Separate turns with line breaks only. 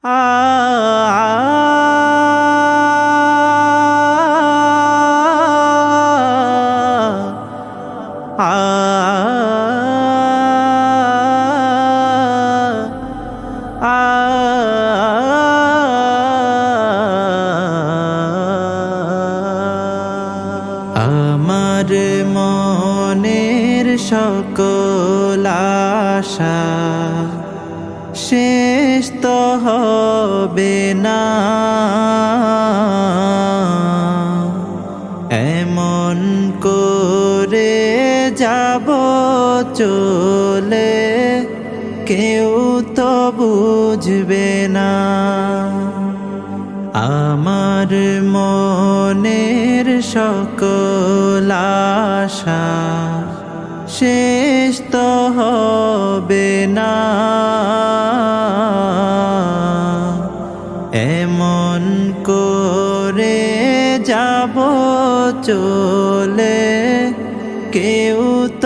আমার মনের সকল আশা শেষ তো হবে না, এমন করে যাব চলে কেউ তো বুঝবে না। আমার মনের সকল আশা শেষ তো হবে না, এমন করে যাব চলে কেউ তো